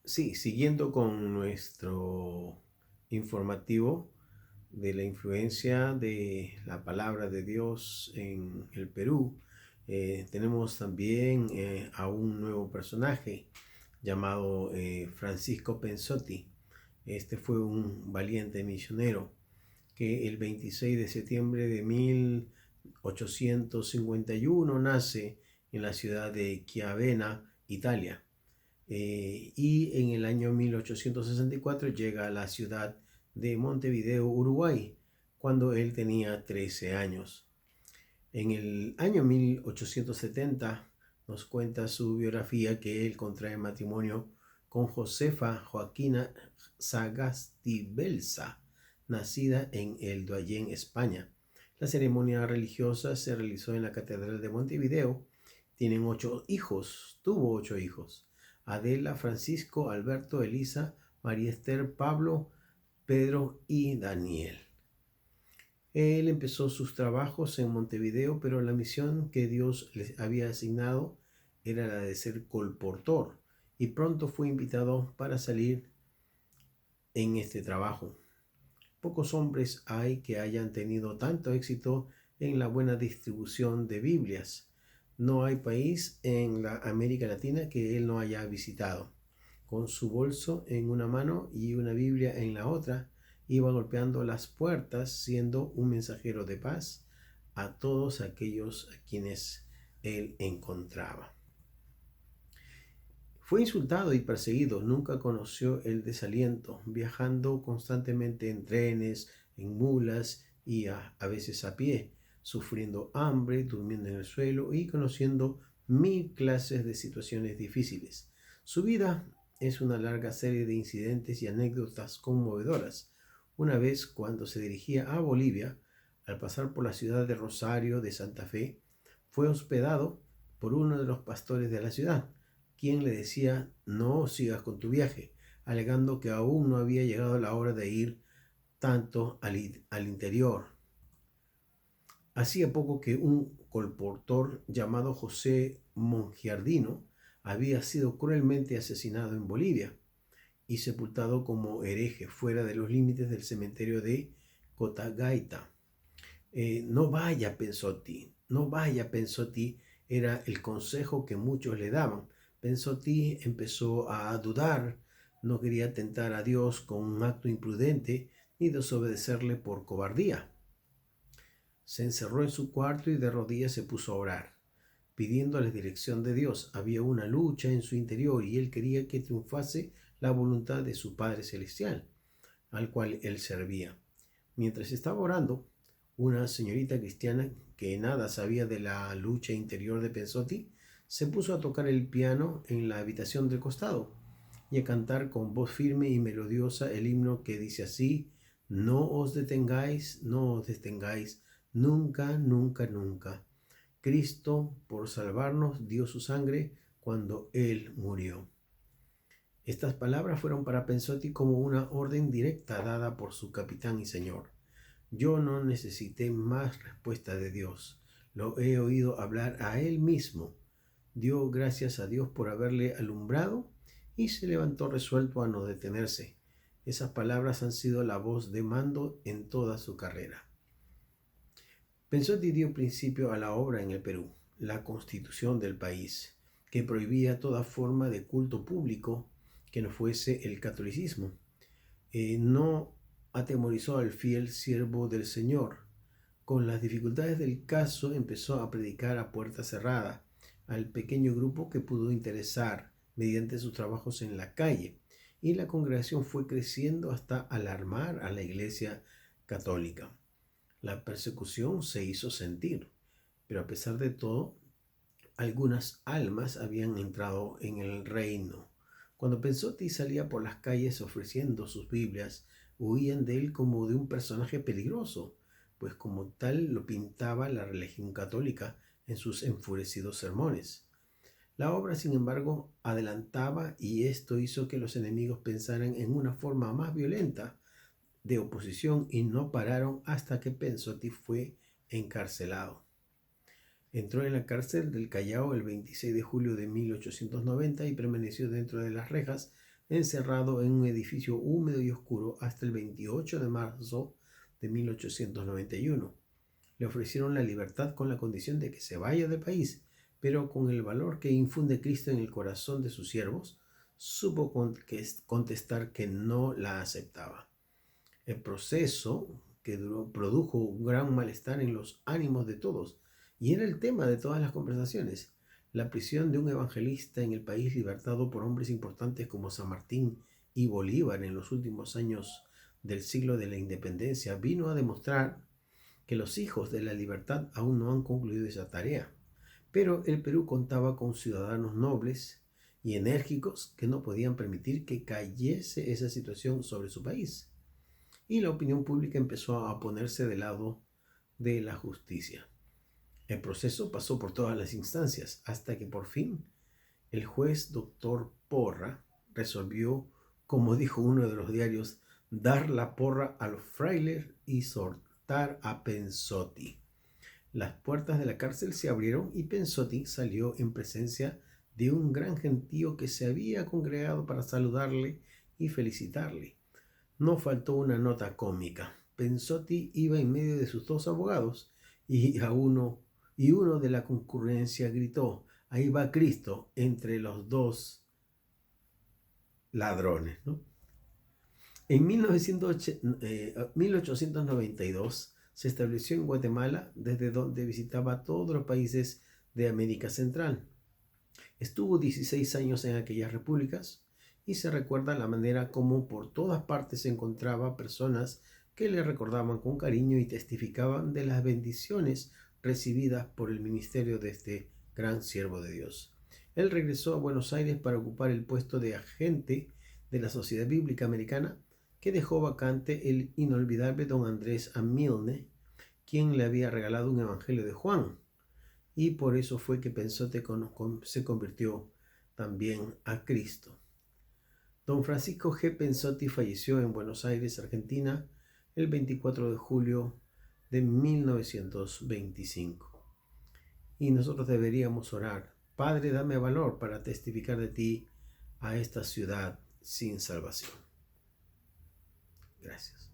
Sí, siguiendo con nuestro informativo de la influencia de la palabra de Dios en el Perú, tenemos también a un nuevo personaje llamado Francisco Pensotti. Este fue un valiente misionero que el 26 de septiembre de 1851 nace en la ciudad de Chiavenna, Italia. Y en el año 1864 llega a la ciudad de Montevideo, Uruguay, cuando él tenía 13 años. En el año 1870 nos cuenta su biografía que él contrae matrimonio con Josefa Joaquina Sagastibelsa, nacida en El Doyen, España. La ceremonia religiosa se realizó en la Catedral de Montevideo. Tuvo 8 hijos: Adela, Francisco, Alberto, Elisa, María Esther, Pablo, Pedro y Daniel. Él empezó sus trabajos en Montevideo, pero la misión que Dios les había asignado era la de ser colportor, y pronto fue invitado para salir en este trabajo. Pocos hombres hay que hayan tenido tanto éxito en la buena distribución de Biblias. No hay país en la América Latina que él no haya visitado. Con su bolso en una mano y una Biblia en la otra, iba golpeando las puertas siendo un mensajero de paz a todos aquellos a quienes él encontraba. Fue insultado y perseguido, nunca conoció el desaliento, viajando constantemente en trenes, en mulas y a veces a pie, sufriendo hambre, durmiendo en el suelo y conociendo mil clases de situaciones difíciles. Su vida es una larga serie de incidentes y anécdotas conmovedoras. Una vez, cuando se dirigía a Bolivia, al pasar por la ciudad de Rosario de Santa Fe, fue hospedado por uno de los pastores de la ciudad, quien le decía: no sigas con tu viaje, alegando que aún no había llegado la hora de ir tanto al interior. Hacía poco que un colportor llamado José Mongiardino había sido cruelmente asesinado en Bolivia y sepultado como hereje fuera de los límites del cementerio de Cotagaita. No vaya, Pensotti, no vaya, Pensotti, era el consejo que muchos le daban. Pensotti empezó a dudar, no quería tentar a Dios con un acto imprudente ni desobedecerle por cobardía. Se encerró en su cuarto y de rodillas se puso a orar, pidiendo la dirección de Dios. Había una lucha en su interior y él quería que triunfase la voluntad de su Padre Celestial, al cual él servía. Mientras estaba orando, una señorita cristiana que nada sabía de la lucha interior de Pensotti se puso a tocar el piano en la habitación del costado y a cantar con voz firme y melodiosa el himno que dice así: no os detengáis, no os detengáis, nunca, nunca, nunca. Cristo, por salvarnos, dio su sangre cuando Él murió. Estas palabras fueron para Pensotti como una orden directa dada por su capitán y señor. Yo no necesité más respuesta de Dios. Lo he oído hablar a Él mismo. Dio gracias a Dios por haberle alumbrado y se levantó resuelto a no detenerse. Esas palabras han sido la voz de mando en toda su carrera. Pensotti dio principio a la obra en el Perú, la constitución del país, que prohibía toda forma de culto público que no fuese el catolicismo. No atemorizó al fiel siervo del Señor. Con las dificultades del caso empezó a predicar a puerta cerrada al pequeño grupo que pudo interesar mediante sus trabajos en la calle, y la congregación fue creciendo hasta alarmar a la Iglesia católica. La persecución se hizo sentir, pero a pesar de todo, algunas almas habían entrado en el reino. Cuando Pensotti salía por las calles ofreciendo sus Biblias, huían de él como de un personaje peligroso, pues como tal lo pintaba la religión católica en sus enfurecidos sermones. La obra, sin embargo, adelantaba, y esto hizo que los enemigos pensaran en una forma más violenta de oposición y no pararon hasta que Pensotti fue encarcelado. Entró en la cárcel del Callao el 26 de julio de 1890 y permaneció dentro de las rejas encerrado en un edificio húmedo y oscuro hasta el 28 de marzo de 1891. Le ofrecieron la libertad con la condición de que se vaya del país, pero con el valor que infunde Cristo en el corazón de sus siervos, supo contestar que no la aceptaba. El proceso produjo un gran malestar en los ánimos de todos, y era el tema de todas las conversaciones. La prisión de un evangelista en el país libertado por hombres importantes como San Martín y Bolívar en los últimos años del siglo de la independencia vino a demostrar que los hijos de la libertad aún no han concluido esa tarea. Pero el Perú contaba con ciudadanos nobles y enérgicos que no podían permitir que cayese esa situación sobre su país. Y la opinión pública empezó a ponerse del lado de la justicia. El proceso pasó por todas las instancias hasta que por fin el juez doctor Porra resolvió, como dijo uno de los diarios, dar la porra a los frailes y soltar a Pensotti. Las puertas de la cárcel se abrieron y Pensotti salió en presencia de un gran gentío que se había congregado para saludarle y felicitarle. No faltó una nota cómica. Pensotti iba en medio de sus dos abogados y uno de la concurrencia gritó: "Ahí va Cristo entre los dos ladrones", ¿no? En 1892 se estableció en Guatemala, desde donde visitaba todos los países de América Central. Estuvo 16 años en aquellas repúblicas y se recuerda la manera como por todas partes se encontraba personas que le recordaban con cariño y testificaban de las bendiciones recibidas por el ministerio de este gran siervo de Dios. Él regresó a Buenos Aires para ocupar el puesto de agente de la Sociedad Bíblica Americana, que dejó vacante el inolvidable don Andrés Amilne, quien le había regalado un Evangelio de Juan, y por eso fue que Pensotti se convirtió también a Cristo. Don Francisco G. Pensotti falleció en Buenos Aires, Argentina, el 24 de julio de 1925. Y nosotros deberíamos orar: Padre, dame valor para testificar de ti a esta ciudad sin salvación. Gracias.